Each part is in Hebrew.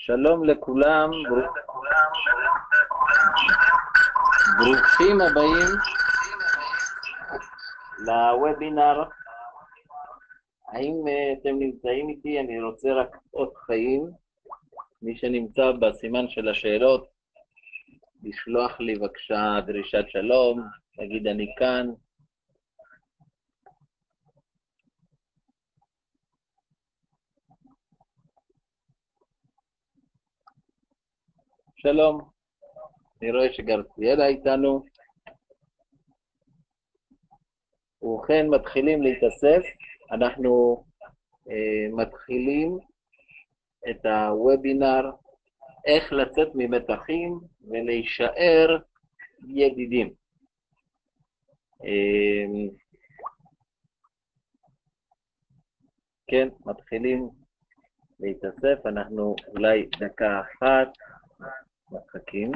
שלום לכולם, ברוכים הבאים לוובינר. האם אתם נמצאים איתי? אני רוצה רק אות חיים. מי שנמצא בסימן של השאלות, לשלוח לי בבקשה דרישת שלום, להגיד אני כאן. שלום, אני רואה שגרציאלה איתנו. ובכן, מתחילים להתאסף. אנחנו מתחילים את הוובינר, איך לצאת ממתחים ולהישאר ידידים. כן, מתחילים להתאסף. אנחנו אולי דקה אחת מחכים.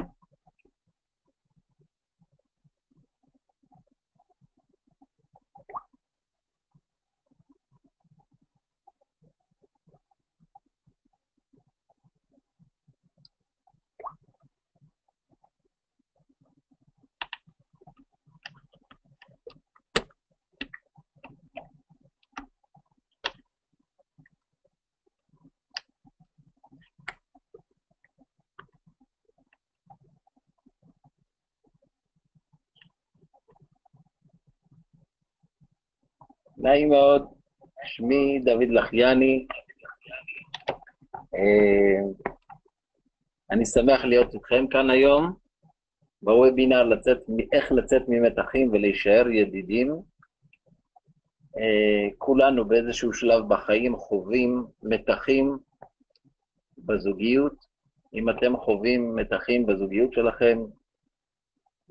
נעים מאוד, שמי דוד לחייני. אני שמח להיות איתכם כאן היום בוובינר איך לצאת ממתחים ולהישאר ידידים. כולנו באיזשהו שלב בחיים חווים מתחים בזוגיות. אם אתם חווים מתחים בזוגיות שלכם,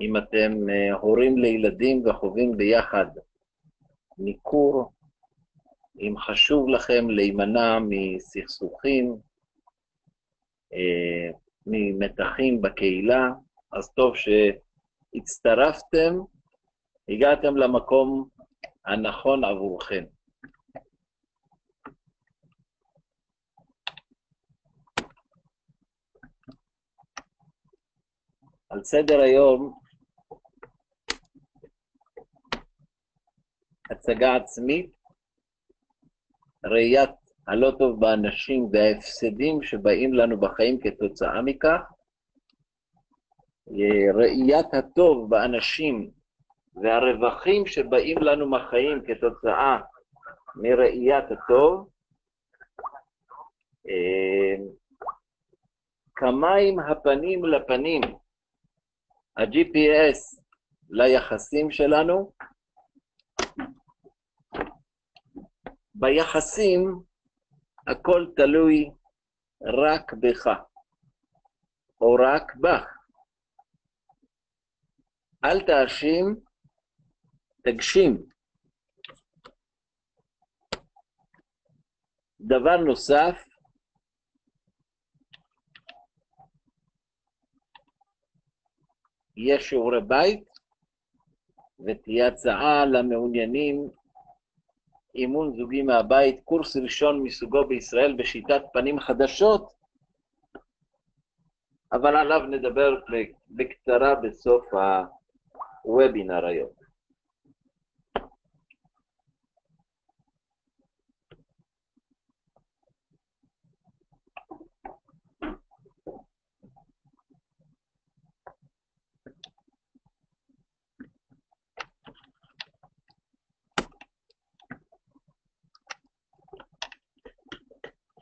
אם אתם הורים לילדים וחווים ביחד ניכור, אם חשוב לכם להימנע מסכסוכים, ממתחים בקהילה, אז טוב שהצטרפתם, הגעתם למקום הנכון עבורכם. על סדר היום, הצגה עצמית, ראיית הלא טוב באנשים וההפסדים שבאים לנו בחיים כתוצאה מכך, ראיית הטוב באנשים והרווחים שבאים לנו מהחיים כתוצאה מראיית הטוב, כמיים הפנים לפנים, ה-GPS ליחסים שלנו. ביחסים הכל תלוי רק בך, או רק בך. אל תאשים, תגשים. דבר נוסף, יש שיעורי בית, ותהיה הצעה למעוניינים, אימון זוגי מהבית, קורס ראשון מסוגו בישראל בשיטת פנים חדשות, אבל עליו נדבר בקצרה בסוף הוובינר היום.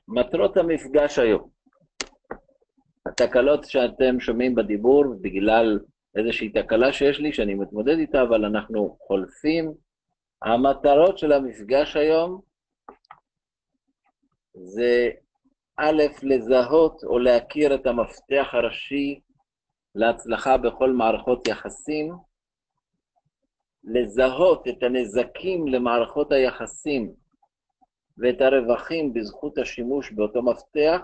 מטרות המפגש היום. התקלות שאתם שומעים בדיבור בגלל איזושהי תקלה שיש לי שאני מתמודד איתה, אבל אנחנו חולפים. המטרות של המפגש היום זה א', לזהות או להכיר את המפתח הראשי להצלחה בכל מערכות יחסים, לזהות את הנזקים למערכות היחסים ואת הרווחים בזכות השימוש באותו מפתח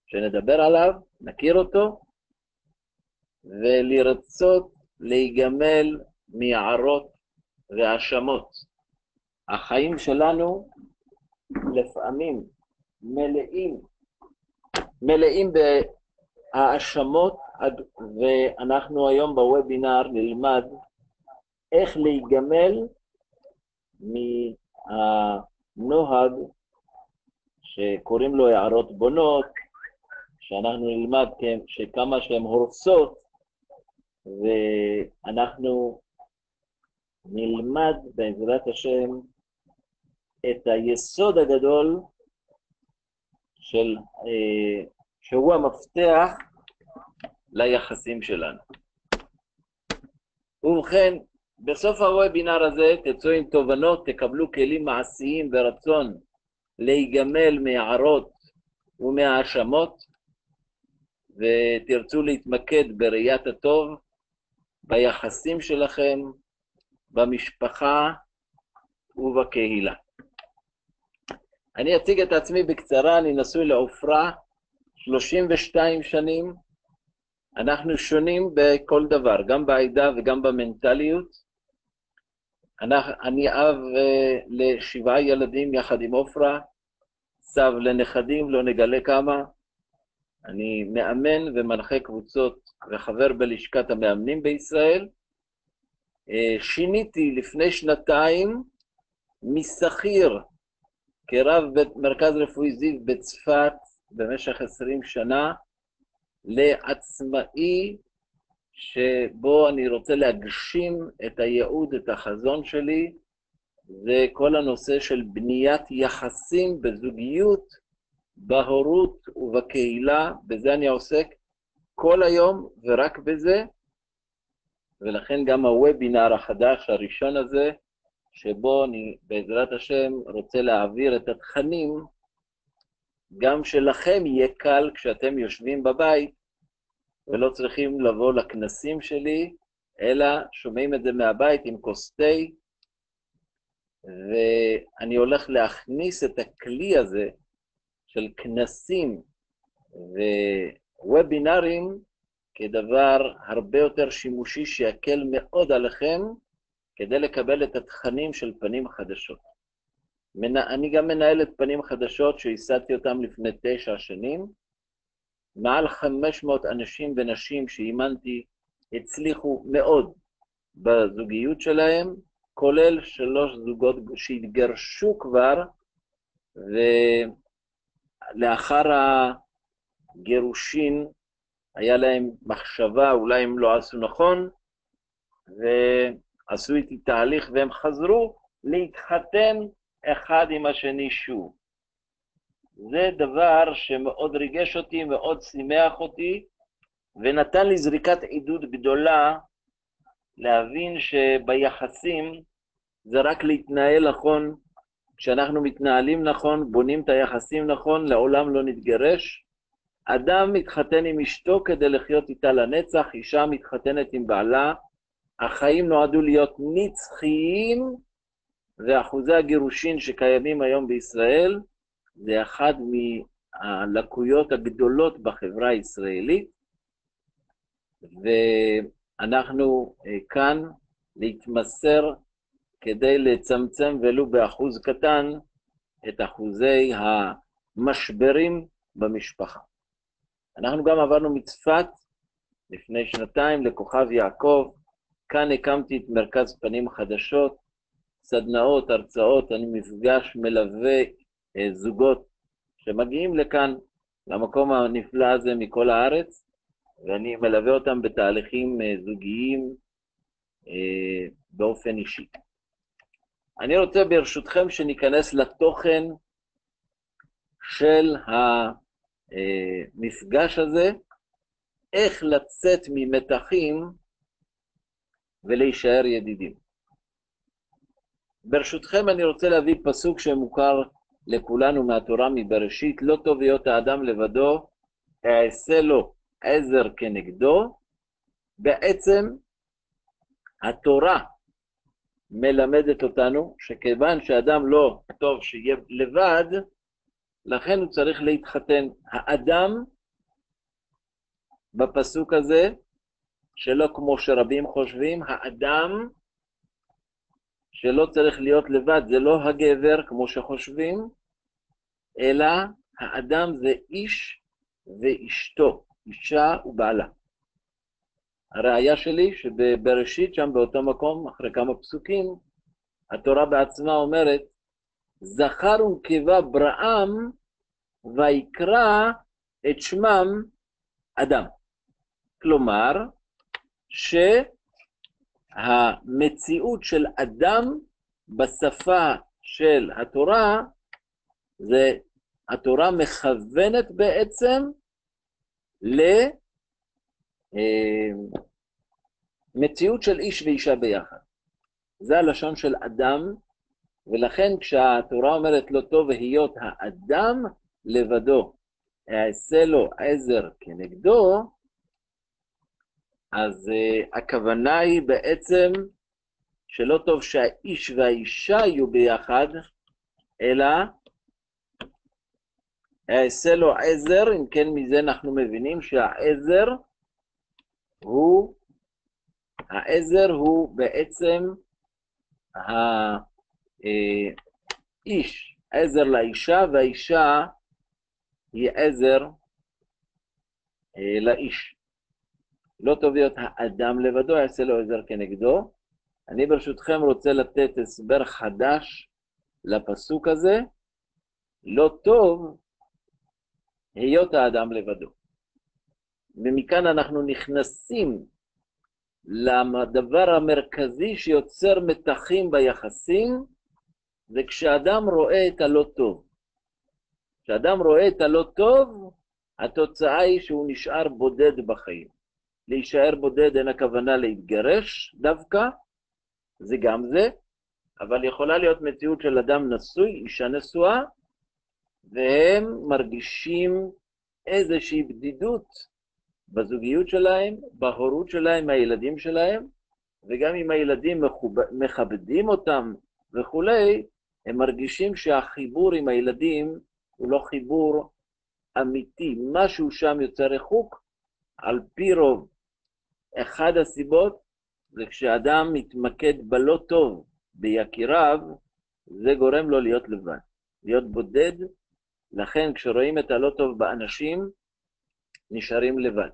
שנדבר עליו, נכיר אותו, ולרצות להיגמל מהערות והאשמות. החיים שלנו לפעמים מלאים מלאים בהאשמות, ואנחנו היום בוובינר נלמד איך להיגמל מהנוהג שקוראים לו הערות בונות, שאנחנו נלמד שכמה שהן הורסות, ואנחנו נלמד בעזרת השם את היסוד הגדול שהוא המפתח ליחסים שלנו. ובכן, בסוף הוובינר הזה תצאו עם תובנות, תקבלו כלים מעשיים ורצון להיגמל מהערות ומהאשמות, ותרצו להתמקד בראיית הטוב, ביחסים שלכם, במשפחה ובקהילה. אני אציג את עצמי בקצרה, אני נשוי לעופרה 32 שנים, אנחנו שונים בכל דבר, גם בעדה וגם במנטליות. אני אב ל7 ילדים יחד עם עופרה, סב לנכדים, לא נגלה כמה. אני מאמן ומנחה קבוצות וחבר בלשכת המאמנים בישראל. שיניתי לפני 2 משכיר כרב מרכז רפואי זיו בצפת במשך 20 שנה, לעצמאי שבו אני רוצה להגשים את הייעוד, את החזון שלי, זה כל הנושא של בניית יחסים בזוגיות, בהורות ובקהילה, בזה אני עוסק כל היום ורק בזה, ולכן גם הוובינר החדש הראשון הזה, שבו אני בעזרת השם רוצה להעביר את התכנים, גם שלכם יהיה קל כשאתם יושבים בבית, ולא צריכים לבוא לכנסים שלי, אלא שומעים את זה מהבית עם כוס תה, ואני הולך להכניס את הכלי הזה של כנסים ווובינרים כדבר הרבה יותר שימושי שיקל מאוד עליכם, כדי לקבל את התכנים של פנים חדשות. אני גם מנהל את פנים חדשות שהסעתי אותם לפני 9 שנים, מעל 500 אנשים ונשים שאימנתי הצליחו מאוד בזוגיות שלהם, כולל 3 זוגות שהתגרשו כבר, ולאחר הגירושין היה להם מחשבה, אולי הם לא עשו נכון, ועשו איתי תהליך והם חזרו להתחתן אחד עם השני שוב. זה דבר שמאוד ריגש אותי, מאוד שימח אותי, ונתן לי זריקת עידוד גדולה להבין שביחסים זה רק להתנהל נכון. כשאנחנו מתנהלים נכון, בונים את היחסים נכון, לעולם לא נתגרש. אדם מתחתן עם אשתו כדי לחיות איתה לנצח, אישה מתחתנת עם בעלה, החיים נועדו להיות נצחיים, ואחוזי הגירושין שקיימים היום בישראל, זה אחד מהלקויות הגדולות בחברה הישראלית, ואנחנו כאן להתמסר כדי לצמצם ולו באחוז קטן את אחוזי המשברים במשפחה. אנחנו גם עברנו מצפת לפני 2 לכוכב יעקב, כאן הקמתי את מרכז פנים חדשות, סדנאות, הרצאות, אני מפגש מלווה זוגות שמגיעים לכאן, למקום הנפלא הזה מכל הארץ, ואני מלווה אותם בתהליכים זוגיים באופן אישי. אני רוצה ברשותכם שניכנס לתוכן של המפגש הזה, איך לצאת ממתחים ולהישאר ידידים. ברשותכם אני רוצה להביא פסוק שמוכר לכולנו מהתורה מבראשית, לא טוב להיות האדם לבדו, אעשה לו עזר כנגדו. בעצם התורה מלמדת אותנו שכיוון שאדם לא טוב שיהיה לבד, לכן הוא צריך להתחתן. האדם בפסוק הזה, שלא כמו שרבים חושבים, האדם שלא צריך להיות לבד, זה לא הגבר כמו שחושבים, אלא האדם זה איש ואשתו, אישה ובעלה. הראיה שלי שבבראשית, שם באותו מקום, אחרי כמה פסוקים, התורה בעצמה אומרת, זכר ונקבה בראם, ויקרא את שמם אדם. כלומר, שהמציאות של אדם בשפה של התורה, זה התורה מכוונת בעצם למציאות של איש ואישה ביחד. זה הלשון של אדם, ולכן כשהתורה אומרת לא טוב והיות האדם לבדו, אעשה לו עזר כנגדו, אז הכוונה היא בעצם שלא טוב שהאיש והאישה יהיו ביחד, אלא אעשה לו עזר. אם כן, מזה אנחנו מבינים שהעזר הוא בעצם האיש, עזר לאישה, והאישה היא עזר לאיש. לא טוב להיות האדם לבדו, יעשה לו עזר כנגדו. אני ברשותכם רוצה לתת הסבר חדש לפסוק הזה. לא טוב היות האדם לבדו. ומכאן אנחנו נכנסים לדבר המרכזי שיוצר מתחים ביחסים, זה כשאדם רואה את הלא טוב. כשאדם רואה את הלא טוב, התוצאה היא שהוא נשאר בודד בחיים. להישאר בודד אין הכוונה להתגרש דווקא, זה גם זה, אבל יכולה להיות מציאות של אדם נשוי, אישה נשואה, והם מרגישים איזושהי בדידות בזוגיות שלהם, בהורות שלהם, הילדים שלהם, וגם אם הילדים מכבדים אותם וכולי, הם מרגישים שהחיבור עם הילדים הוא לא חיבור אמיתי. משהו שם יוצא רחוק. על פי רוב, אחד הסיבות זה כשאדם מתמקד בלא טוב ביקיריו, זה גורם לו להיות לבד, להיות בודד. לכן כשרואים את הלא טוב באנשים, נשארים לבד.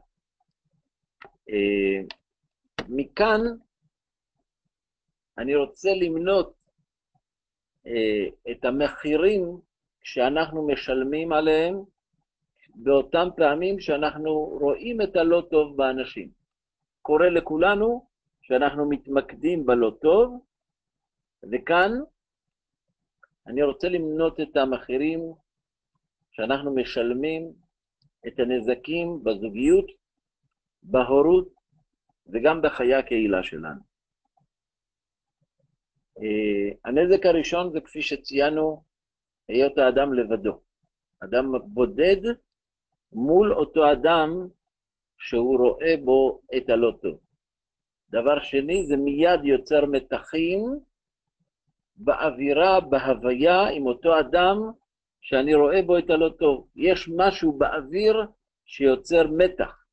מכאן אני רוצה למנות את המחירים שאנחנו משלמים עליהם באותם פעמים שאנחנו רואים את הלא טוב באנשים. קורה לכולנו שאנחנו מתמקדים בלא טוב, וכאן אני רוצה למנות את המחירים שאנחנו משלמים, את הנזקים בזוגיות, בהורות וגם בחיי הקהילה שלנו. הנזק הראשון זה כפי שציינו, היות האדם לבדו. אדם בודד מול אותו אדם שהוא רואה בו את הלא טוב. דבר שני, זה מיד יוצר מתחים באווירה, בהוויה עם אותו אדם שאני רואה בו את הלא טוב. יש משהו באוויר שיוצר מתח.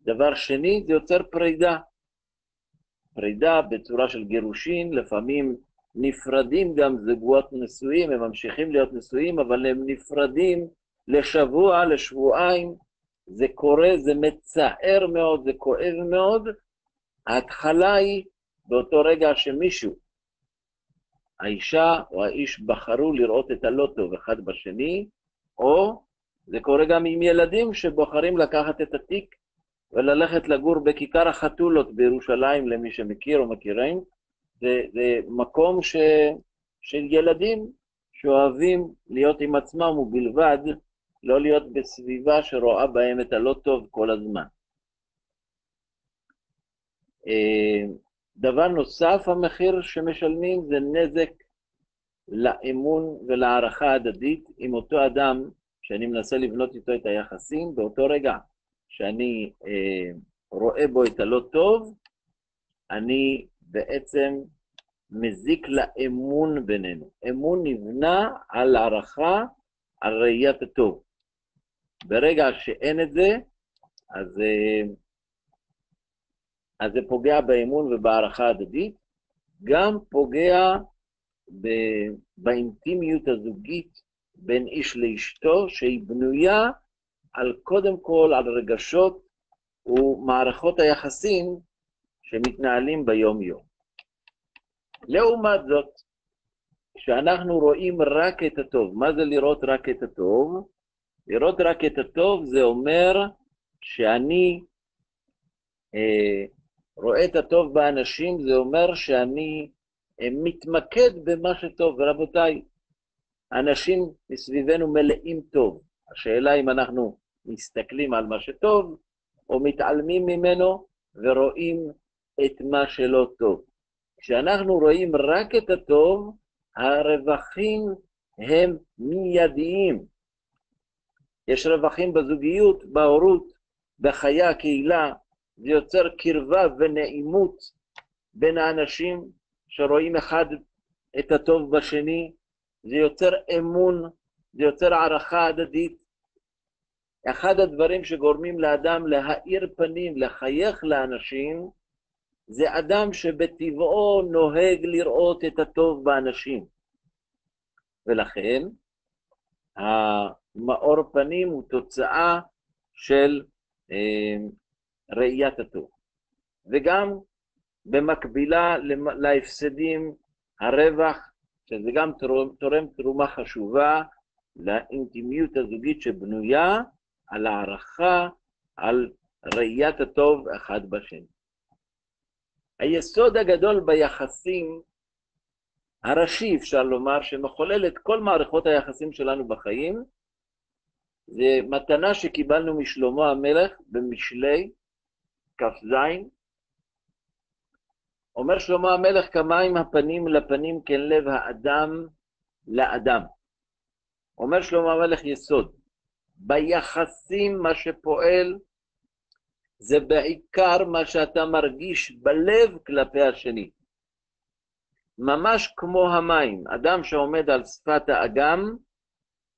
דבר שני, זה יוצר פרידה. פרידה בצורה של גירושין, לפעמים נפרדים גם זוגות נשואים, הם ממשיכים להיות נשואים, אבל הם נפרדים לשבוע, לשבועיים. זה קורה, זה מצער מאוד, זה כואב מאוד. ההתחלה היא באותו רגע שמישהו, האישה או האיש בחרו לראות את הלא טוב אחד בשני, או זה קורה גם עם ילדים שבוחרים לקחת את התיק וללכת לגור בכיכר החתולות בירושלים, למי שמכיר או מכירים. זה מקום של ילדים שאוהבים להיות עם עצמם ובלבד, לא להיות בסביבה שרואה בהם את הלא טוב כל הזמן. דבר נוסף, המחיר שמשלמים זה נזק לאמון ולהערכה הדדית עם אותו אדם שאני מנסה לבנות איתו את היחסים. באותו רגע שאני רואה בו את הלא טוב, אני בעצם מזיק לאמון בינינו. אמון נבנה על הערכה, על ראיית הטוב. ברגע שאין את זה, אז זה פוגע באמון ובהערכה הדדית, גם פוגע באינטימיות הזוגית בין איש לאשתו, שהיא בנויה קודם כל על רגשות ומערכות היחסים שמתנהלים ביום יום. לעומת זאת, כשאנחנו רואים רק את הטוב, מה זה לראות רק את הטוב? לראות רק את הטוב זה אומר שאני רואה את הטוב באנשים, זה אומר שאני מתמקד במה שטוב. ורבותיי, אנשים מסביבנו מלאים טוב. השאלה אם אנחנו מסתכלים על מה שטוב, או מתעלמים ממנו ורואים את מה שלא טוב. כשאנחנו רואים רק את הטוב, הרווחים הם מיידיים. יש רווחים בזוגיות, בהורות, בחיי הקהילה, זה יוצר קרבה ונעימות בין האנשים שרואים אחד את הטוב בשני, זה יוצר אמון, זה יוצר הערכה הדדית. אחד הדברים שגורמים לאדם להאיר פנים, לחייך לאנשים, זה אדם שבטבעו נוהג לראות את הטוב באנשים. ולכן, המאור פנים הוא תוצאה של ראיית הטוב. וגם במקבילה להפסדים, הרווח, שזה גם תורם תרומה חשובה לאינטימיות הזוגית שבנויה על הערכה, על ראיית הטוב אחד בשני. היסוד הגדול ביחסים, הראשי אפשר לומר, שמחולל את כל מערכות היחסים שלנו בחיים, זה מתנה שקיבלנו משלמה המלך במשלי כ"ז. אומר שלמה המלך, כמים הפנים לפנים כן לב האדם לאדם. אומר שלמה המלך יסוד, ביחסים מה שפועל זה בעיקר מה שאתה מרגיש בלב כלפי השני. ממש כמו המים, אדם שעומד על שפת האגם,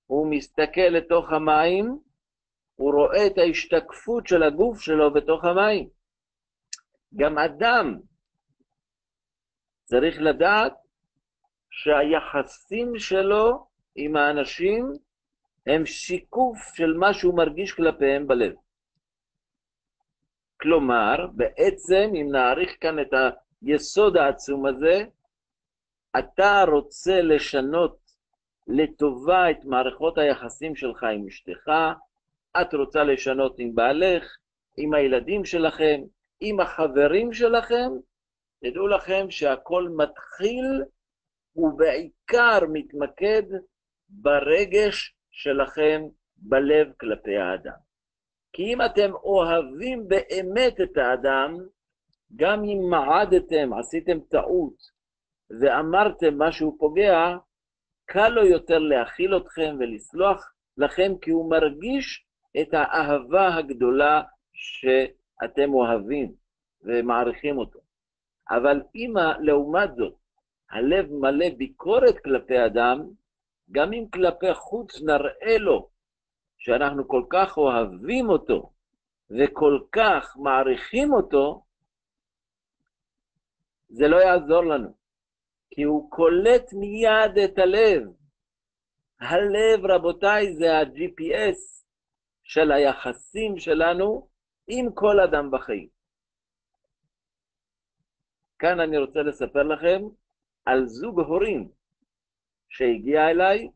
הוא מסתכל לתוך המים, הוא רואה את ההשתקפות של הגוף שלו בתוך המים. גם אדם צריך לדעת שהיחסים שלו עם האנשים הם שיקוף של מה שהוא מרגיש כלפיהם בלב. כלומר, בעצם, אם נעריך כאן את היסוד העצום הזה, אתה רוצה לשנות לטובה את מערכות היחסים שלך עם אשתך, את רוצה לשנות עם בעלך, עם הילדים שלכם, עם החברים שלכם, תדעו לכם שהכל מתחיל ובעיקר מתמקד ברגש שלכם בלב כלפי האדם. כי אם אתם אוהבים באמת את האדם, גם אם מעדתם, עשיתם טעות ואמרתם משהו פוגע, קל לו יותר להכיל אתכם ולסלוח לכם, כי הוא מרגיש את האהבה הגדולה שאתם אוהבים ומעריכים אותו. אבל אם לעומת זאת הלב מלא ביקורת כלפי אדם, גם אם כלפי חוץ נראה לו שאנחנו כל כך אוהבים אותו וכל כך מעריכים אותו, זה לא יעזור לנו, כי הוא קולט מיד את הלב. הלב, רבותיי, זה ה-GPS של היחסים שלנו עם כל אדם בחיים. כאן אני רוצה לספר לכם על זוג הורים שהגיע אליי,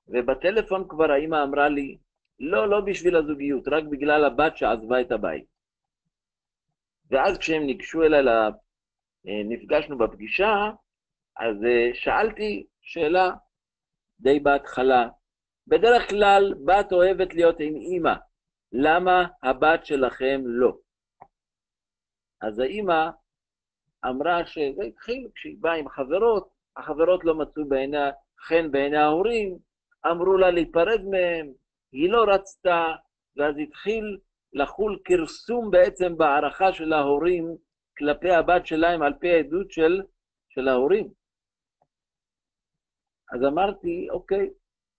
ובטלפון כבר האמא אמרה לי, לא בשביל הזוגיות, רק בגלל הבת שעזבה את הבית. ואז כשהם ניגשו אליי, נפגשנו בפגישה, אז שאלתי שאלה די בהתחלה, בדרך כלל בת אוהבת להיות עם אמא, למה הבת שלכם לא? אז האמא אמרה שזה התחיל כשהיא באה עם חברות, החברות לא מצאו חן בעיני ההורים, אמרו לה להיפרד מהם, היא לא רצתה, ואז התחיל לחול כרסום בעצם בערכה של ההורים כלפי הבת שלהם על פי העדות של ההורים. אז אמרתי, אוקיי,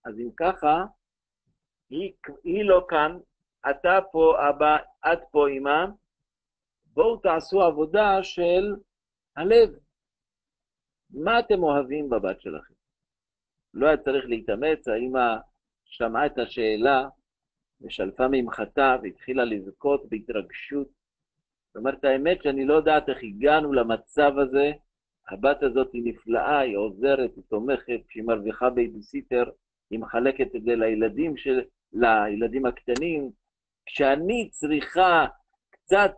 אז אם ככה, היא לא כאן, אתה פה אבא, את פה אמא, בואו תעשו עבודה של הלב. מה אתם אוהבים בבת שלכם? לא היה צריך להתאמץ, האמא שמעה את השאלה, ושלפה ממחתה והתחילה לבכות בהתרגשות. זאת אומרת, האמת שאני לא יודעת איך הגענו למצב הזה. הבת הזאת היא נפלאה, היא עוזרת, היא תומכת, כשהיא מרוויחה בייביסיטר, היא מחלקת את זה לילדים הקטנים. כשאני צריכה קצת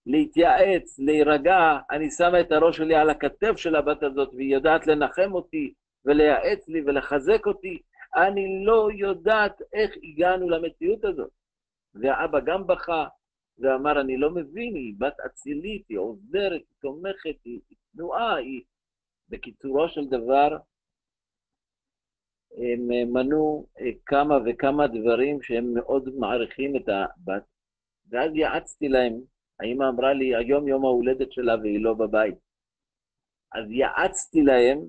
להתייעץ, להירגע, אני שמה את הראש שלי על הכתף של הבת הזאת, והיא יודעת לנחם אותי ולייעץ לי ולחזק אותי. אני לא יודעת איך הגענו למציאות הזאת. והאבא גם בכה ואמר, אני לא מבין, היא בת אצילית, היא עוזרת, היא תומכת, היא תנועה, היא... בקיצורו של דבר, הם מנו כמה וכמה דברים שהם מאוד מעריכים את הבת, ואז יעצתי להם. האמא אמרה לי, היום יום ההולדת שלה והיא לא בבית. אז יעצתי להם,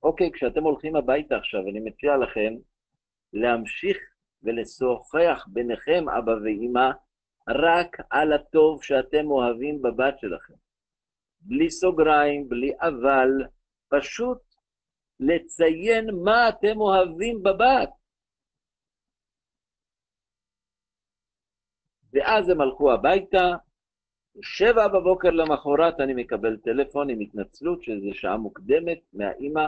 אוקיי, כשאתם הולכים הביתה עכשיו, אני מציע לכם להמשיך ולשוחח ביניכם, אבא ואמא, רק על הטוב שאתם אוהבים בבת שלכם. בלי סוגריים, בלי אבל, פשוט לציין מה אתם אוהבים בבת. ואז הם הלכו הביתה. 7 בבוקר למחרת אני מקבל טלפון עם התנצלות, שזה שעה מוקדמת מהאמא,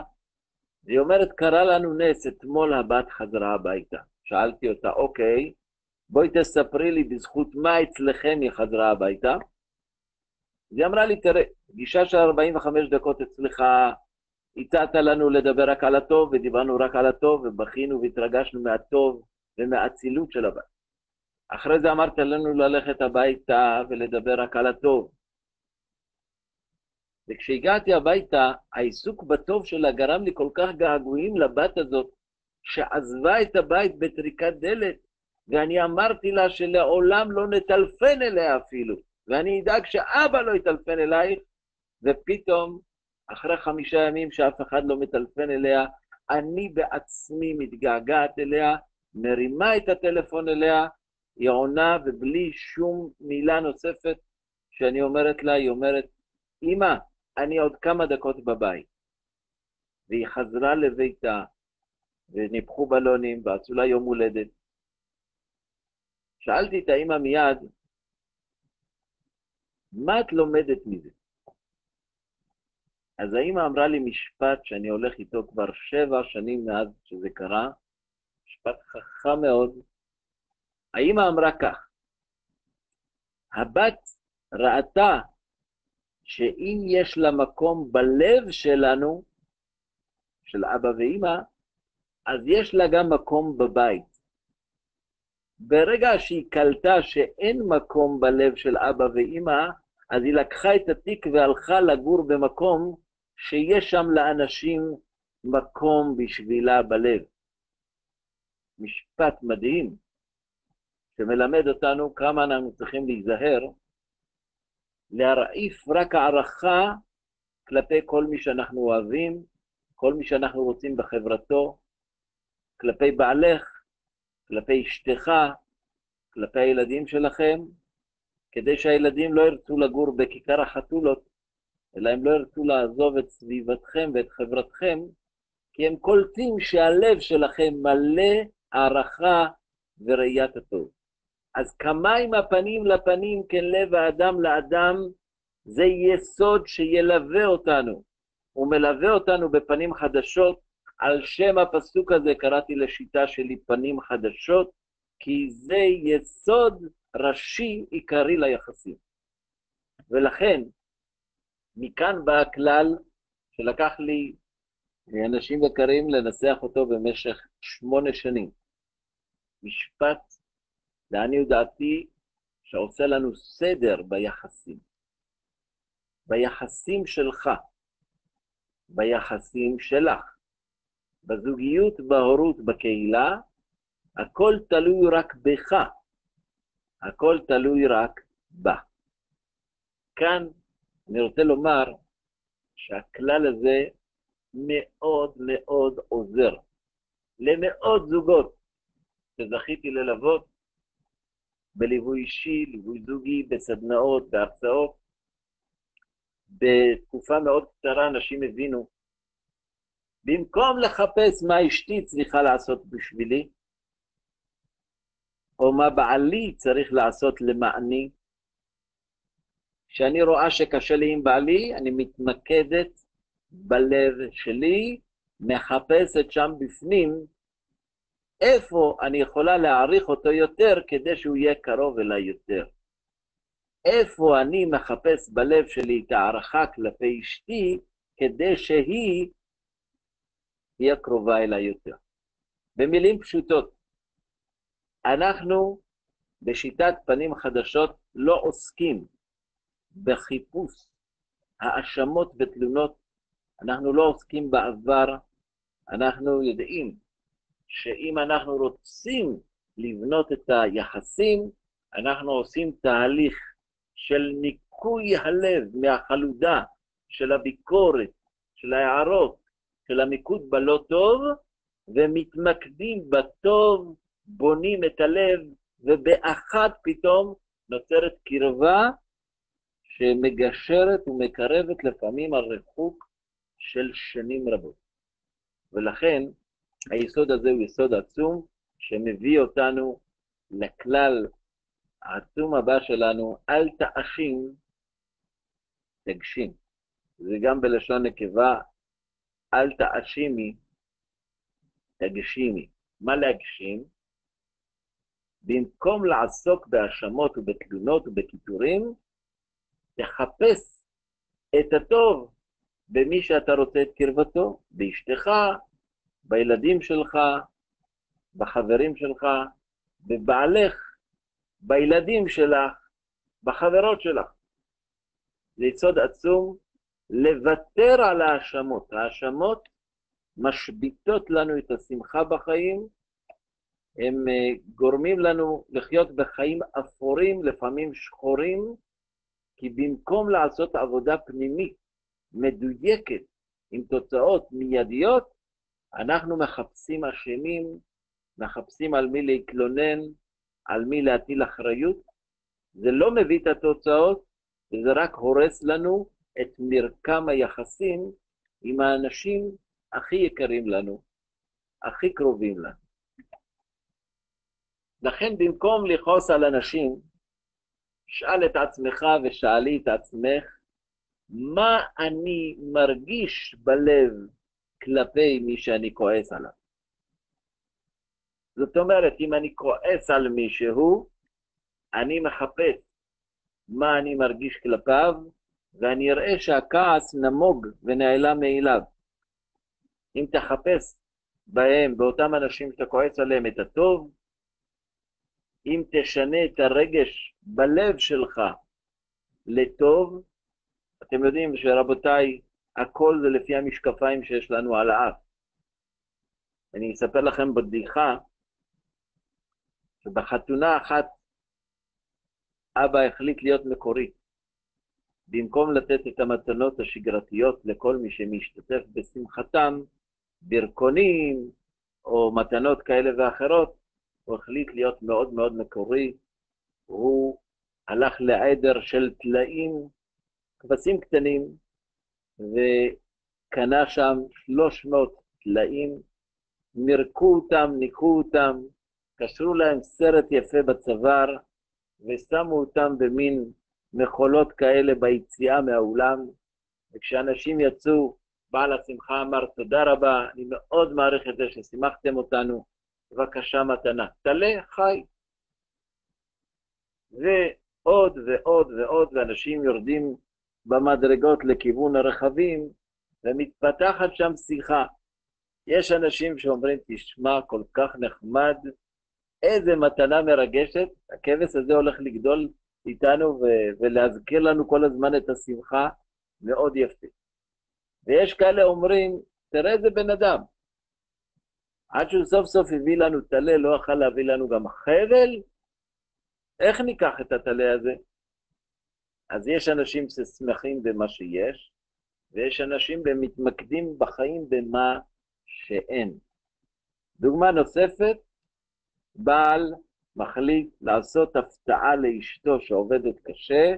והיא אומרת, קרה לנו נס, אתמול הבת חזרה הביתה. שאלתי אותה, אוקיי, בואי תספרי לי בזכות מה אצלכם היא חזרה הביתה. היא אמרה לי, תראה, פגישה של 45 דקות אצלך, הצעת לנו לדבר רק על הטוב, ודיברנו רק על הטוב, ובכינו והתרגשנו מהטוב ומהאצילות של הבת. אחרי זה אמרת לנו ללכת הביתה ולדבר רק על הטוב. וכשהגעתי הביתה, העיסוק בטוב שלה גרם לי כל כך געגועים לבת הזאת, שעזבה את הבית בטריקת דלת, ואני אמרתי לה שלעולם לא נטלפן אליה אפילו, ואני אדאג שאבא לא יטלפן אלייך, ופתאום, אחרי 5 ימים שאף אחד לא מטלפן אליה, אני בעצמי מתגעגעת אליה, מרימה את הטלפון אליה, היא עונה, ובלי שום מילה נוספת שאני אומרת לה, היא אומרת, אמא, אני עוד כמה דקות בבית. והיא חזרה לביתה, וניפחו בלונים, ועשו לה יום הולדת. שאלתי את האמא מיד, מה את לומדת מזה? אז האמא אמרה לי משפט שאני הולך איתו כבר 7 שנים מאז שזה קרה, משפט חכם מאוד. האמא אמרה כך, הבת ראתה שאם יש לה מקום בלב שלנו, של אבא ואמא, אז יש לה גם מקום בבית. ברגע שהיא קלטה שאין מקום בלב של אבא ואמא, אז היא לקחה את התיק והלכה לגור במקום שיש שם לאנשים מקום בשבילה בלב. משפט מדהים, שמלמד אותנו כמה אנחנו צריכים להיזהר, להרעיף רק הערכה כלפי כל מי שאנחנו אוהבים, כל מי שאנחנו רוצים בחברתו, כלפי בעלך, כלפי אשתך, כלפי הילדים שלכם, כדי שהילדים לא ירצו לגור בכיכר החתולות, אלא הם לא ירצו לעזוב את סביבתכם ואת חברתכם, כי הם קולטים שהלב שלכם מלא הערכה וראיית הטוב. אז כמה עם הפנים לפנים, כן לב האדם לאדם, זה יסוד שילווה אותנו. הוא מלווה אותנו בפנים חדשות. על שם הפסוק הזה קראתי לשיטה שלי פנים חדשות, כי זה יסוד ראשי עיקרי ליחסים. ולכן, מכאן בא הכלל שלקח לי אנשים יקרים לנסח אותו במשך 8 שנים. משפט, לעניות דעתי, שעושה לנו סדר ביחסים. ביחסים שלך, ביחסים שלך, בזוגיות, בהורות, בקהילה, הכל תלוי רק בך, הכל תלוי רק בה. כאן אני רוצה לומר שהכלל הזה מאוד מאוד עוזר למאות זוגות שזכיתי ללוות בליווי אישי, ליווי זוגי, בסדנאות, בהרצאות. בתקופה מאוד קצרה אנשים הבינו במקום לחפש מה אשתי צריכה לעשות בשבילי, או מה בעלי צריך לעשות למעני, כשאני רואה שקשה לי עם בעלי, אני מתמקדת בלב שלי, מחפשת שם בפנים, איפה אני יכולה להעריך אותו יותר כדי שהוא יהיה קרוב אליי יותר. איפה אני מחפש בלב שלי את הערכה כלפי אשתי, כדי שהיא תהיה קרובה אליי יותר. במילים פשוטות, אנחנו בשיטת פנים חדשות לא עוסקים בחיפוש האשמות ותלונות, אנחנו לא עוסקים בעבר, אנחנו יודעים שאם אנחנו רוצים לבנות את היחסים, אנחנו עושים תהליך של ניקוי הלב מהחלודה, של הביקורת, של ההערות, של המיקוד בלא טוב, ומתמקדים בטוב, בונים את הלב, ובאחת פתאום נוצרת קרבה שמגשרת ומקרבת לפעמים על ריחוק של שנים רבות. ולכן היסוד הזה הוא יסוד עצום שמביא אותנו לכלל העצום הבא שלנו, אל תאשים, תגשים. זה גם בלשון נקבה, אל תאשימי, תגשימי. מה להגשים? במקום לעסוק בהאשמות ובתלונות ובקיטורים, תחפש את הטוב במי שאתה רוצה את קרבתו, באשתך, בילדים שלך, בחברים שלך, בבעלך, בילדים שלך, בחברות שלך. זה יסוד עצום לוותר על האשמות. האשמות משביטות לנו את השמחה בחיים, הם גורמים לנו לחיות בחיים אפורים, לפעמים שחורים, כי במקום לעשות עבודה פנימית, מדויקת, עם תוצאות מיידיות, אנחנו מחפשים אשמים, מחפשים על מי להתלונן, על מי להטיל אחריות. זה לא מביא את התוצאות, וזה רק הורס לנו את מרקם היחסים עם האנשים הכי יקרים לנו, הכי קרובים לנו. לכן במקום לכעוס על אנשים, שאל את עצמך ושאלי את עצמך, מה אני מרגיש בלב כלפי מי שאני כועס עליו? זאת אומרת, אם אני כועס על מישהו, אני מחפש מה אני מרגיש כלפיו, ואני אראה שהכעס נמוג ונעלם מאליו. אם תחפש בהם, באותם אנשים שאתה כועס עליהם, את הטוב, אם תשנה את הרגש בלב שלך לטוב, אתם יודעים שרבותיי, הכל זה לפי המשקפיים שיש לנו על האף. אני אספר לכם בדיחה, שבחתונה אחת, אבא החליט להיות מקורי. במקום לתת את המתנות השגרתיות לכל מי שמשתתף בשמחתם, ברכונים או מתנות כאלה ואחרות, הוא החליט להיות מאוד מאוד מקורי. הוא הלך לעדר של טלאים, כבשים קטנים, וקנה שם 300 טלאים, מרקו אותם, ניקו אותם, קשרו להם סרט יפה בצוואר, ושמו אותם במין מחולות כאלה ביציאה מהאולם, וכשאנשים יצאו, בעל השמחה אמר, תודה רבה, אני מאוד מעריך את זה ששימחתם אותנו, בבקשה מתנה, תלה חי. ועוד ועוד ועוד, ואנשים יורדים במדרגות לכיוון הרכבים, ומתפתחת שם שיחה. יש אנשים שאומרים, תשמע, כל כך נחמד, איזה מתנה מרגשת, הכבש הזה הולך לגדול איתנו ולהזכיר לנו כל הזמן את השמחה, מאוד יפה. ויש כאלה אומרים, תראה איזה בן אדם, עד שהוא סוף סוף הביא לנו תלה, לא יכול להביא לנו גם חבל, איך ניקח את התלה הזה? אז יש אנשים ששמחים במה שיש, ויש אנשים שמתמקדים בחיים במה שאין. דוגמה נוספת, בעל מחליט לעשות הפתעה לאשתו שעובדת קשה,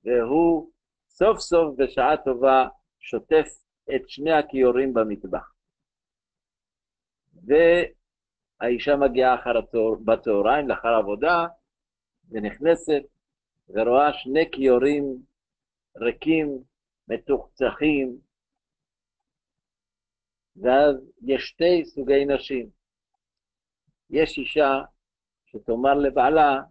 והוא סוף סוף בשעה טובה שוטף את שני הכיורים במטבח. והאישה מגיעה בצהריים לאחר עבודה, ונכנסת, ורואה שני כיורים ריקים, מתוחצחים, ואז יש שתי סוגי נשים. יש אישה שתאמר לבעלה,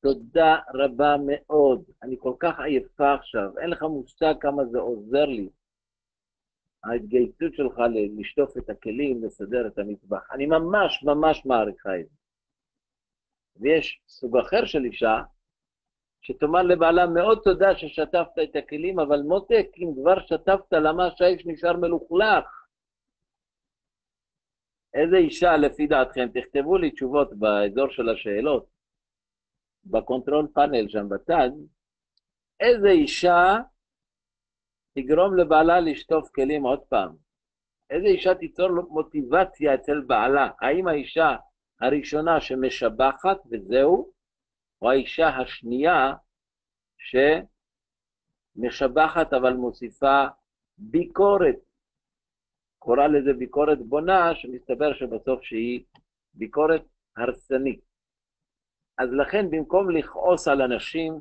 תודה רבה מאוד, אני כל כך עייפה עכשיו, אין לך מושג כמה זה עוזר לי, ההתגייסות שלך לשטוף את הכלים, לסדר את המטבח, אני ממש ממש מעריכה את זה. ויש סוג אחר של אישה, שתאמר לבעלה, מאוד תודה ששטפת את הכלים, אבל מותק, אם כבר שטפת, למה שהאיש נשאר מלוכלך? איזה אישה לפי דעתכם? תכתבו לי תשובות באזור של השאלות, בקונטרול פאנל שם בצד, איזה אישה תגרום לבעלה לשטוף כלים עוד פעם? איזה אישה תיצור לו מוטיבציה אצל בעלה? האם האישה הראשונה שמשבחת וזהו, או האישה השנייה שמשבחת אבל מוסיפה ביקורת, קורא לזה ביקורת בונה, שמסתבר שבסוף שהיא ביקורת הרסנית. אז לכן במקום לכעוס על אנשים,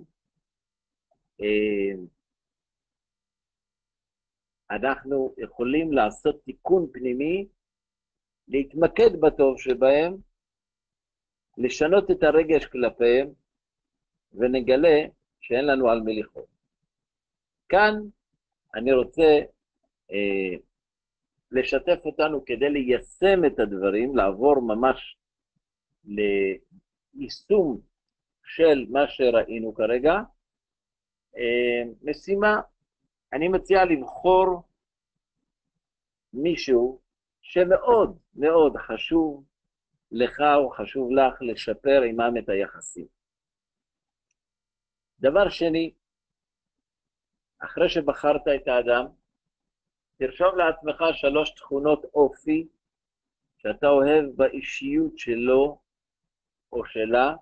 אנחנו יכולים לעשות תיקון פנימי, להתמקד בטוב שבהם, לשנות את הרגש כלפיהם, ונגלה שאין לנו על מי לכעוס. כאן אני רוצה לשתף אותנו כדי ליישם את הדברים, לעבור ממש ליישום של מה שראינו כרגע. משימה, אני מציע לבחור מישהו שמאוד מאוד חשוב לך או חשוב לך לשפר עמם את היחסים. דבר שני, אחרי שבחרת את האדם, תרשום לעצמך 3 תכונות אופי שאתה אוהב באישיות שלו או שלה.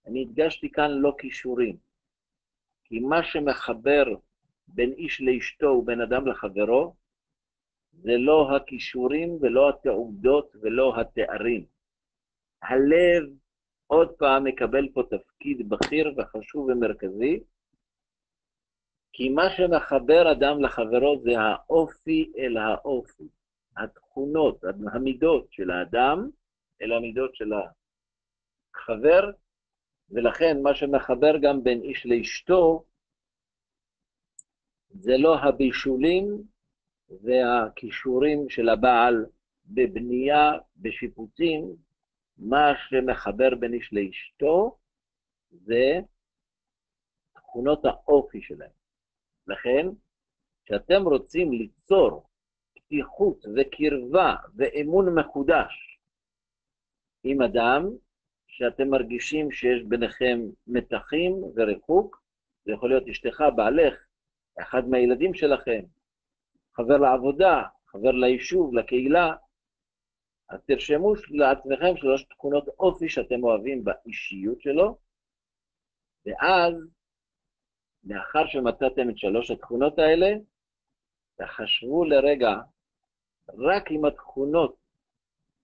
אני הדגשתי כאן לא קישורים, כי מה שמחבר בין איש לאשתו ובין אדם לחברו, זה לא הקישורים ולא התעודות ולא התארים. הלב עוד פעם מקבל פה תפקיד בכיר וחשוב ומרכזי, כי מה שמחבר אדם לחברו זה האופי אל האופי, התכונות, המידות של האדם אל המידות של החבר, ולכן מה שמחבר גם בין איש לאשתו, זה לא הבישולים והכישורים של הבעל בבנייה, בשיפוצים. מה שמחבר בין איש לאשתו זה תכונות האופי שלהם. לכן, כשאתם רוצים ליצור פתיחות וקרבה ואמון מחודש עם אדם, שאתם מרגישים שיש ביניכם מתחים וריחוק, זה יכול להיות אשתך, בעלך, אחד מהילדים שלכם, חבר לעבודה, חבר ליישוב, לקהילה, אז תרשמו לעצמכם 3 תכונות אופי שאתם אוהבים באישיות שלו, ואז, לאחר שמצאתם את 3 התכונות האלה, תחשבו לרגע, רק עם התכונות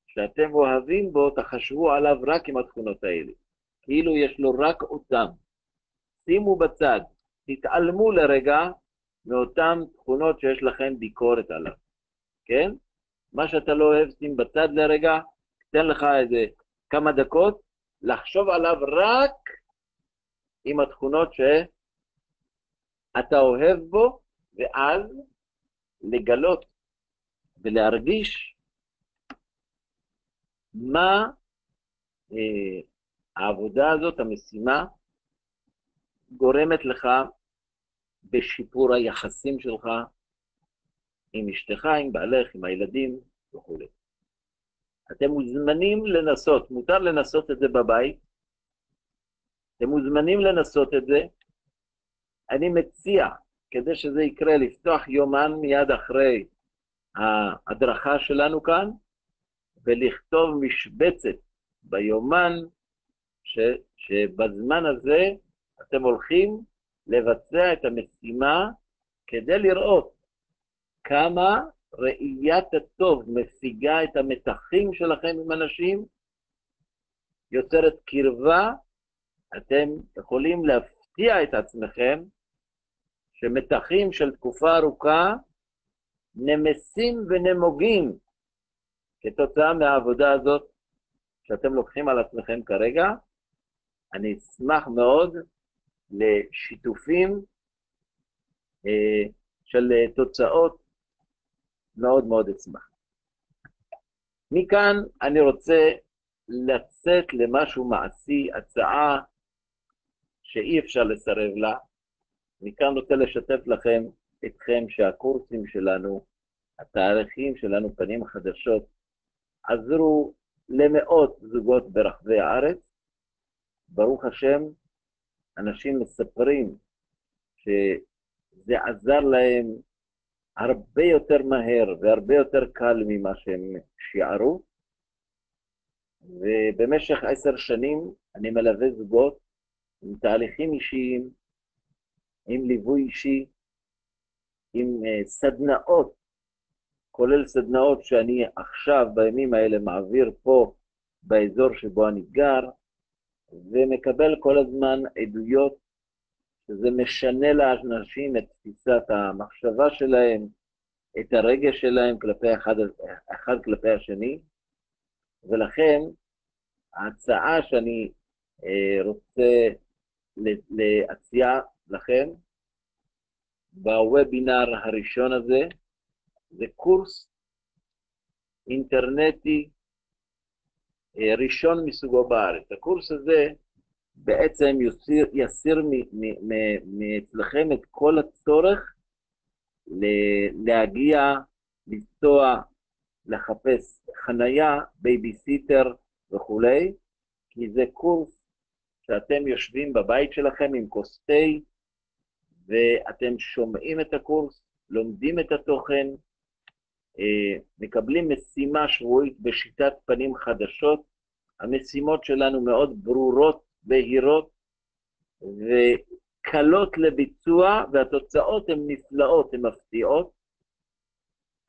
שאתם אוהבים בו, תחשבו עליו רק עם התכונות האלה. כאילו יש לו רק אותם. שימו בצד, תתעלמו לרגע מאותן תכונות שיש לכם ביקורת עליו. כן? מה שאתה לא אוהב, שים בצד לרגע, תן לך איזה כמה דקות, לחשוב עליו רק עם התכונות שאתה אוהב בו, ואז לגלות ולהרגיש מה העבודה הזאת, המשימה, גורמת לך בשיפור היחסים שלך עם אשתך, עם בעלך, עם הילדים וכו'. אתם מוזמנים לנסות, מותר לנסות את זה בבית, אתם מוזמנים לנסות את זה. אני מציע, כדי שזה יקרה, לפתוח יומן מיד אחרי ההדרכה שלנו כאן, ולכתוב משבצת ביומן, שבזמן הזה אתם הולכים לבצע את המשימה, כדי לראות כמה ראיית הטוב מפיגה את המתחים שלכם עם אנשים, יוצרת קרבה, אתם יכולים להפתיע את עצמכם שמתחים של תקופה ארוכה נמסים ונמוגים כתוצאה מהעבודה הזאת שאתם לוקחים על עצמכם כרגע. אני אשמח מאוד לשיתופים של תוצאות, מאוד מאוד אשמח. מכאן אני רוצה לצאת למשהו מעשי, הצעה שאי אפשר לסרב לה. מכאן רוצה לשתף אתכם שהקורסים שלנו, התאריכים שלנו, פנים חדשות, עזרו למאות זוגות ברחבי הארץ. ברוך השם, אנשים מספרים שזה עזר להם הרבה יותר מהר והרבה יותר קל ממה שהם שיערו. ובמשך 10 שנים אני מלווה זוגות עם תהליכים אישיים, עם ליווי אישי, עם סדנאות, כולל סדנאות שאני עכשיו בימים האלה מעביר פה באזור שבו אני גר, ומקבל כל הזמן עדויות שזה משנה לאנשים את תפיסת המחשבה שלהם, את הרגש שלהם כלפי אחד כלפי השני. ולכן ההצעה שאני רוצה להציע לכם בוובינר הראשון הזה, זה קורס אינטרנטי ראשון מסוגו בארץ. הקורס הזה בעצם יסיר מאצלכם את כל הצורך להגיע, לנסוע, לחפש חנייה, בייביסיטר וכו', כי זה קורס שאתם יושבים בבית שלכם עם כוס תה, ואתם שומעים את הקורס, לומדים את התוכן, מקבלים משימה שבועית בשיטת פנים חדשות. המשימות שלנו מאוד ברורות, בהירות וקלות לביצוע, והתוצאות הן נפלאות, הן מפתיעות.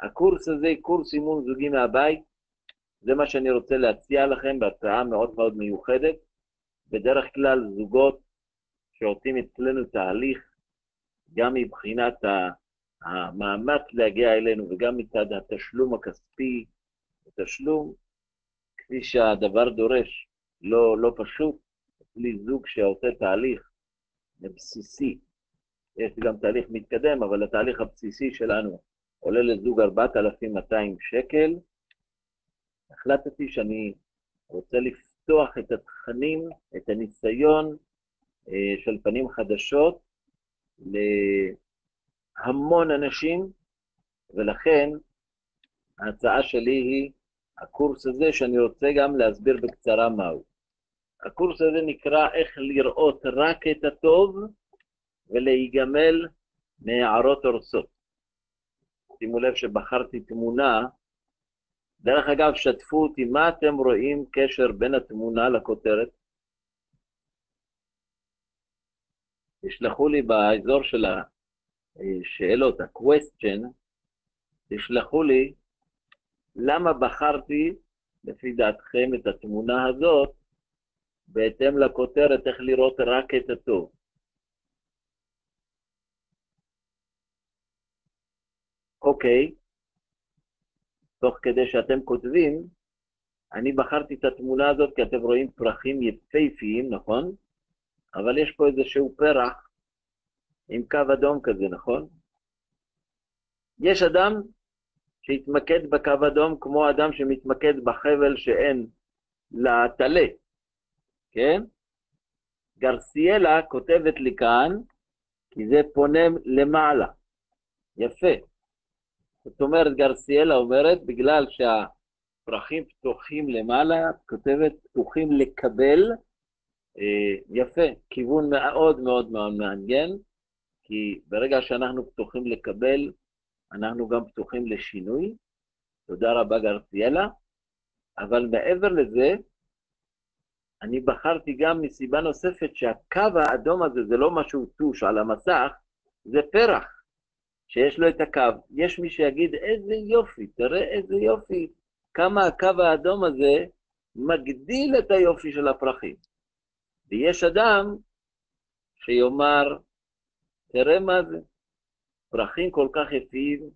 הקורס הזה, קורס אימון זוגי מהבית, זה מה שאני רוצה להציע לכם בהצעה מאוד מאוד מיוחדת. בדרך כלל זוגות שעושים אצלנו תהליך, גם מבחינת המאמץ להגיע אלינו וגם מצד התשלום הכספי, התשלום כפי שהדבר דורש, לא פשוט. לי זוג שעושה תהליך בסיסי, יש גם תהליך מתקדם, אבל התהליך הבסיסי שלנו עולה לזוג 4,200 שקל. החלטתי שאני רוצה לפתוח את התכנים, את הניסיון של פנים חדשות להמון אנשים, ולכן ההצעה שלי היא הקורס הזה, שאני רוצה גם להסביר בקצרה מהו. הקורס הזה נקרא איך לראות רק את הטוב ולהיגמל מהערות הורסות. שימו לב שבחרתי תמונה. דרך אגב, שתפו אותי, מה אתם רואים קשר בין התמונה לכותרת? תשלחו לי באזור של השאלות, ה-question, תשלחו לי למה בחרתי לפי דעתכם את התמונה הזאת בהתאם לכותרת איך לראות רק את הטוב. אוקיי, תוך כדי שאתם כותבים, אני בחרתי את התמונה הזאת כי אתם רואים פרחים יפהפיים, נכון? אבל יש פה איזשהו פרח עם קו אדום כזה, נכון? יש אדם שהתמקד בקו אדום כמו אדם שמתמקד בחבל שאין לטלה, כן? גרסיאלה כותבת לי כאן, כי זה פונה למעלה. יפה. זאת אומרת, גרסיאלה אומרת, בגלל שהפרחים פתוחים למעלה, כותבת פתוחים לקבל, יפה, כיוון מאוד מאוד מאוד מעניין, כי ברגע שאנחנו פתוחים לקבל, אנחנו גם פתוחים לשינוי. תודה רבה גרסיאלה. אבל מעבר לזה, אני בחרתי גם מסיבה נוספת שהקו האדום הזה זה לא משהו טוש על המסך, זה פרח. שיש לו את הקו. יש מי שיגיד, איזה יופי, תראה איזה יופי, כמה הקו האדום הזה מגדיל את היופי של הפרחים. ויש אדם שיאמר, תראה מה זה, פרחים כל כך יפים,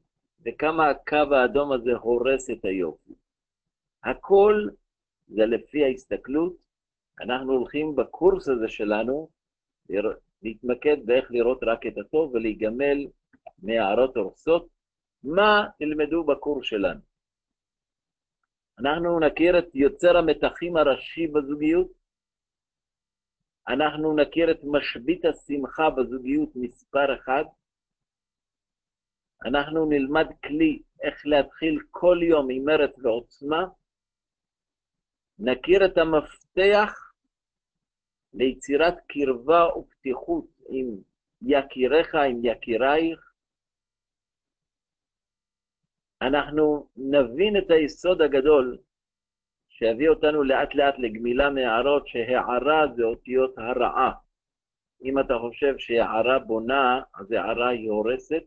וכמה הקו האדום הזה הורס את היופי. הכל זה לפי ההסתכלות. אנחנו הולכים בקורס הזה שלנו להתמקד באיך לראות רק את הטוב ולהיגמל מהערות הורסות. מה תלמדו בקורס שלנו? אנחנו נכיר את יוצר המתחים הראשי בזוגיות, אנחנו נכיר את משבית השמחה בזוגיות מספר 1, אנחנו נלמד כלי איך להתחיל כל יום עם מרץ ועוצמה, נכיר את המפתח ליצירת קרבה ופתיחות עם יקיריך, עם יקירייך. אנחנו נבין את היסוד הגדול שיביא אותנו לאט לאט לגמילה מהערות, שהערה זה אותיות הרעה. אם אתה חושב שהערה בונה, אז הערה היא הורסת,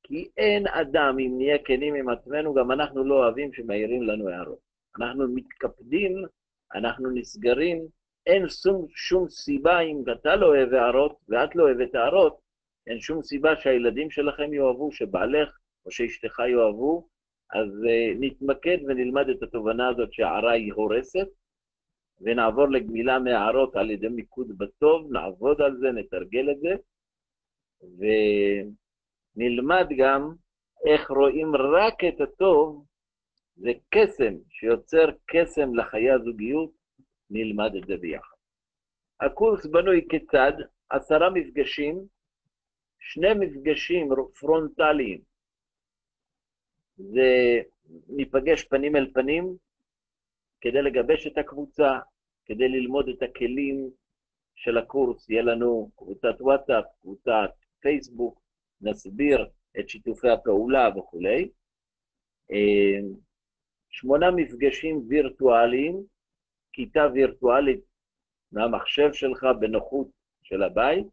כי אין אדם, אם נהיה כנים עם עצמנו, גם אנחנו לא אוהבים שמעירים לנו הערות. אנחנו מתקפדים, אנחנו נסגרים, אין שום סיבה, אם אתה לא אוהב הערות ואת לא אוהבת הערות, אין שום סיבה שהילדים שלכם יאהבו, שבעלך או שאשתך יאהבו. אז נתמקד ונלמד את התובנה הזאת שהערה היא הורסת, ונעבור לגמילה מהערות על ידי מיקוד בטוב, נעבוד על זה, נתרגל את זה, ונלמד גם איך רואים רק את הטוב, זה קסם שיוצר קסם לחיי הזוגיות, נלמד את זה ביחד. הקורס בנוי כיצד? 10 מפגשים, 2 מפגשים פרונטליים, זה ניפגש פנים אל פנים כדי לגבש את הקבוצה, כדי ללמוד את הכלים של הקורס. יהיה לנו קבוצת וואטסאפ, קבוצת פייסבוק, נסביר את שיתופי הפעולה וכו'. 8 מפגשים וירטואליים, כיתה וירטואלית מהמחשב שלך בנוחות של הבית.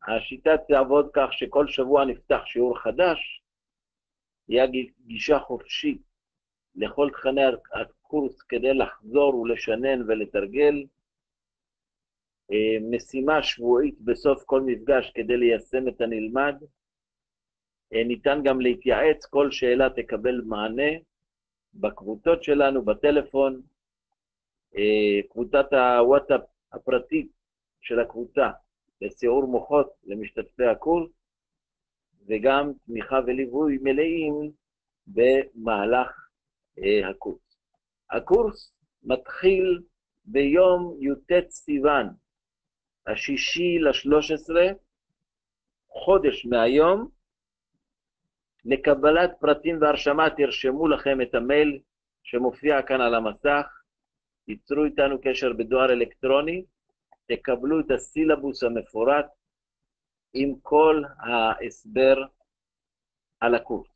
השיטה תעבוד כך שכל שבוע נפתח שיעור חדש, יהיה גישה חופשית לכל תכני הקורס כדי לחזור ולשנן ולתרגל. משימה שבועית בסוף כל מפגש כדי ליישם את הנלמד. ניתן גם להתייעץ, כל שאלה תקבל מענה בקבוצות שלנו, בטלפון. קבוצת הוואטסאפ הפרטית של הקבוצה לסיעור מוחות למשתתפי הקורס, וגם תמיכה וליווי מלאים במהלך הקורס. הקורס מתחיל ביום י"ט סיוון, 6/13, חודש מהיום. לקבלת פרטים והרשמה תרשמו לכם את המייל שמופיע כאן על המסך, ייצרו איתנו קשר בדואר אלקטרוני, תקבלו את הסילבוס המפורט עם כל ההסבר על הקורס.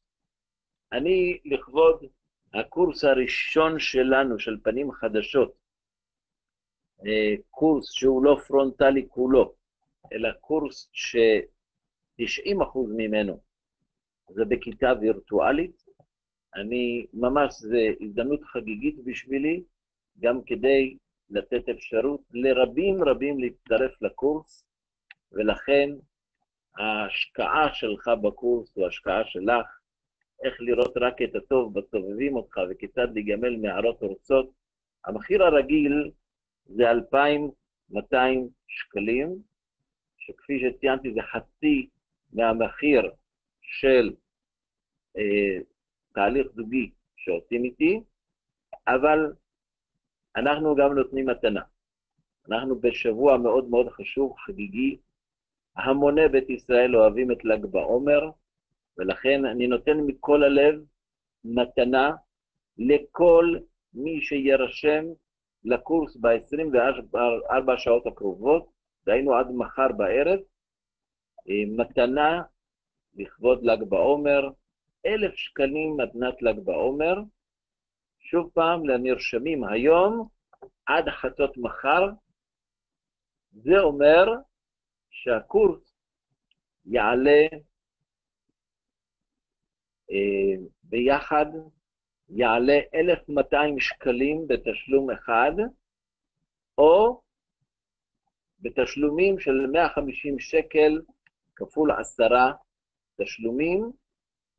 אני לכבוד הקורס הראשון שלנו של פנים חדשות, קורס שהוא לא פרונטלי כולו, אלא קורס ש90% ממנו זה בכיתה וירטואלית. אני ממש, זה הזדמנות חגיגית בשבילי, גם כדי לתת אפשרות לרבים להצטרף לקורס, ולכן ההשקעה שלך בקורס הוא השקעה שלך, איך לראות רק את הטוב בסובבים אותך וכיצד להיגמל מהערות הורסות. המחיר הרגיל זה 2,200 שקלים, שכפי שציינתי זה חצי מהמחיר של תהליך זוגי שעושים איתי, אבל אנחנו גם נותנים מתנה. אנחנו בשבוע מאוד מאוד חשוב, חגיגי, המוני בית ישראל אוהבים את ל"ג בעומר, ולכן אני נותן מכל הלב מתנה לכל מי שירשם לקורס ב-24 שעות הקרובות, דהיינו עד מחר בערב, מתנה לכבוד ל"ג בעומר, 1,000 שקלים מתנת ל"ג בעומר. שוב פעם, לנרשמים היום עד חצות מחר. זה אומר שהקורס יעלה ביחד יעלה 1,200 שקלים בתשלום אחד, או בתשלומים של 150 שקל כפול 10 תשלומים.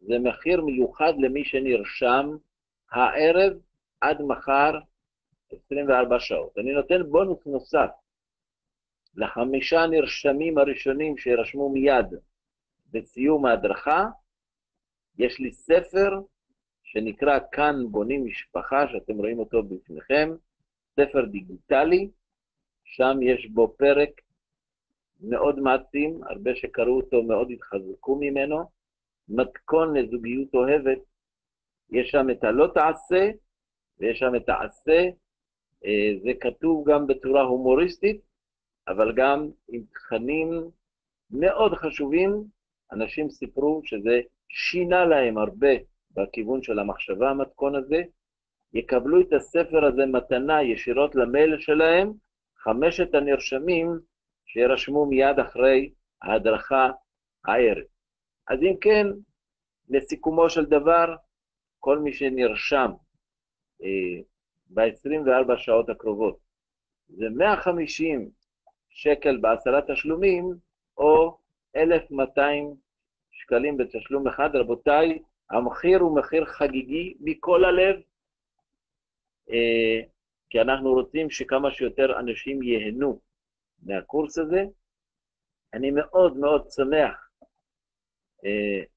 זה מחיר מיוחד למי שנרשם הערב עד מחר 24 שעות. אני נותן בונוס נוסף ל5 נרשמים הראשונים שירשמו מיד בסיום ההדרכה. יש לי ספר שנקרא כאן בונים משפחה, שאתם רואים אותו בפניכם, ספר דיגיטלי, שם יש בו פרק מאוד מעצים, הרבה שקראו אותו מאוד התחזקו ממנו, מתכון לזוגיות אוהבת. יש שם את הלא תעשה, ויש שם את העשה. זה כתוב גם בצורה הומוריסטית, אבל גם עם תכנים מאוד חשובים. אנשים סיפרו שזה שינה להם הרבה בכיוון של המחשבה, המתכון הזה. יקבלו את הספר הזה מתנה ישירות למייל שלהם, 5 הנרשמים שירשמו מיד אחרי ההדרכה הערב. אז אם כן, לסיכומו של דבר, כל מי שנרשם ב-24 שעות הקרובות, זה 150 שקל ב10 תשלומים, או 1,200 שקלים בתשלום אחד. רבותיי, המחיר הוא מחיר חגיגי מכל הלב, כי אנחנו רוצים שכמה שיותר אנשים ייהנו מהקורס הזה. אני מאוד מאוד שמח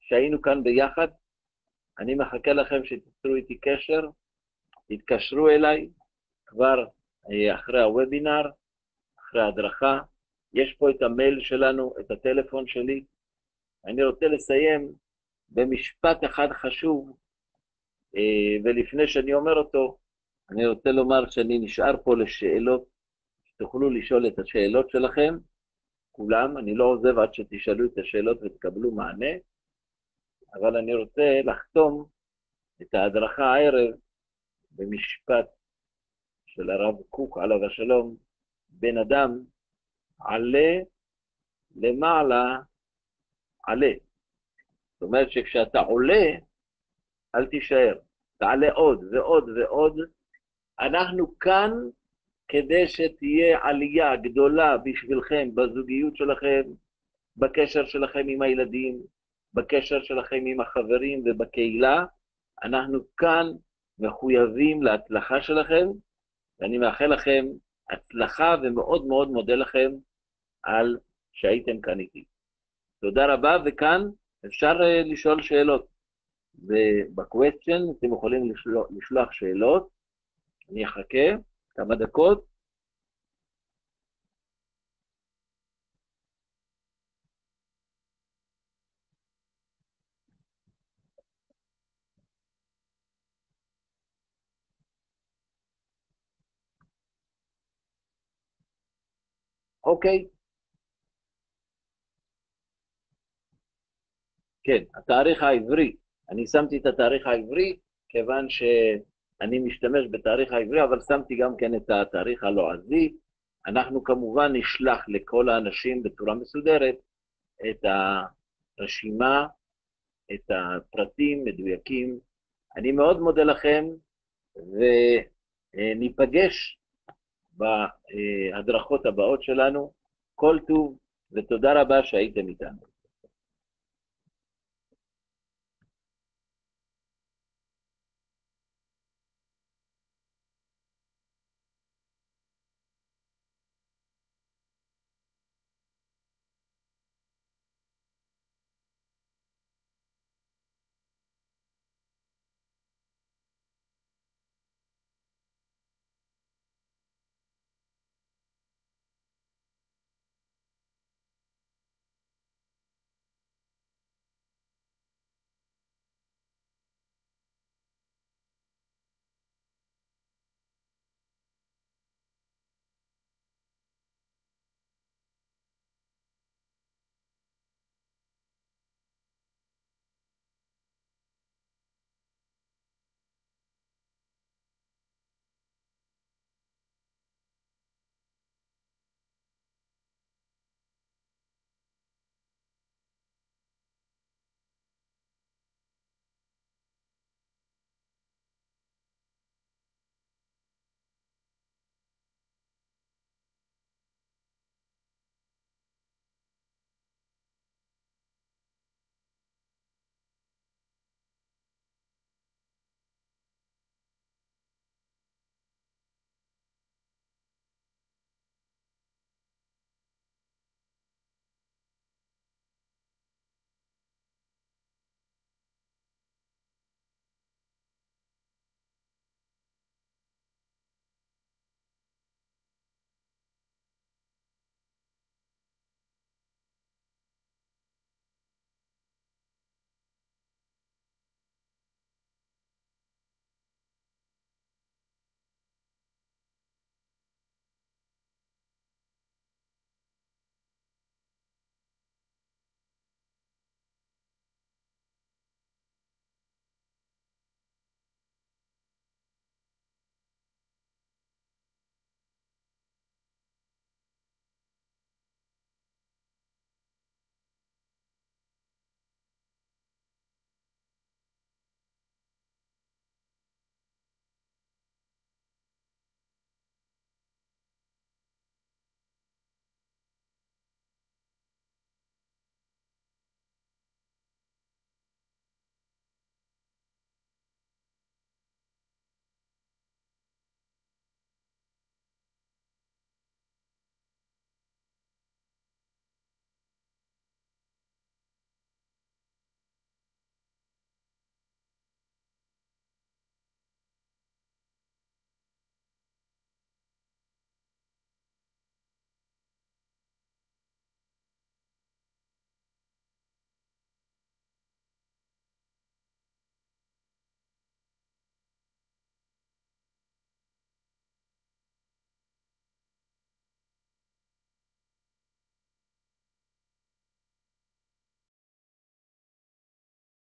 שהיינו כאן ביחד. אני מחכה לכם שתיצרו איתי קשר, תתקשרו אליי כבר אחרי הוובינר, אחרי ההדרכה. יש פה את המייל שלנו, את הטלפון שלי. אני רוצה לסיים במשפט אחד חשוב, ולפני שאני אומר אותו, אני רוצה לומר שאני נשאר פה לשאלות, שתוכלו לשאול את השאלות שלכם, כולם. אני לא עוזב עד שתשאלו את השאלות ותקבלו מענה, אבל אני רוצה לחתום את ההדרכה הערב במשפט של הרב קוק עליו השלום: בן אדם עלה למעלה עלה. זאת אומרת שכשאתה עולה, אל תישאר, תעלה עוד ועוד ועוד. אנחנו כאן כדי שתהיה עלייה גדולה בשבילכם בזוגיות שלכם, בקשר שלכם עם הילדים, בקשר שלכם עם החברים ובקהילה. אנחנו כאן מחויבים להצלחה שלכם, ואני מאחל לכם הצלחה ומאוד מאוד מודה לכם על שהייתם כאן איתי. תודה רבה, וכאן אפשר לשאול שאלות. ובקווסטשן אתם יכולים לשלוח שאלות. אני אחכה כמה דקות. אוקיי. כן, התאריך העברי. אני שמתי את התאריך העברי, כיוון שאני משתמש בתאריך העברי, אבל שמתי גם כן את התאריך הלועזי. אנחנו כמובן נשלח לכל האנשים בצורה מסודרת את הרשימה, את הפרטים מדויקים. אני מאוד מודה לכם, וניפגש בהדרכות הבאות שלנו. כל טוב, ותודה רבה שהייתם איתנו.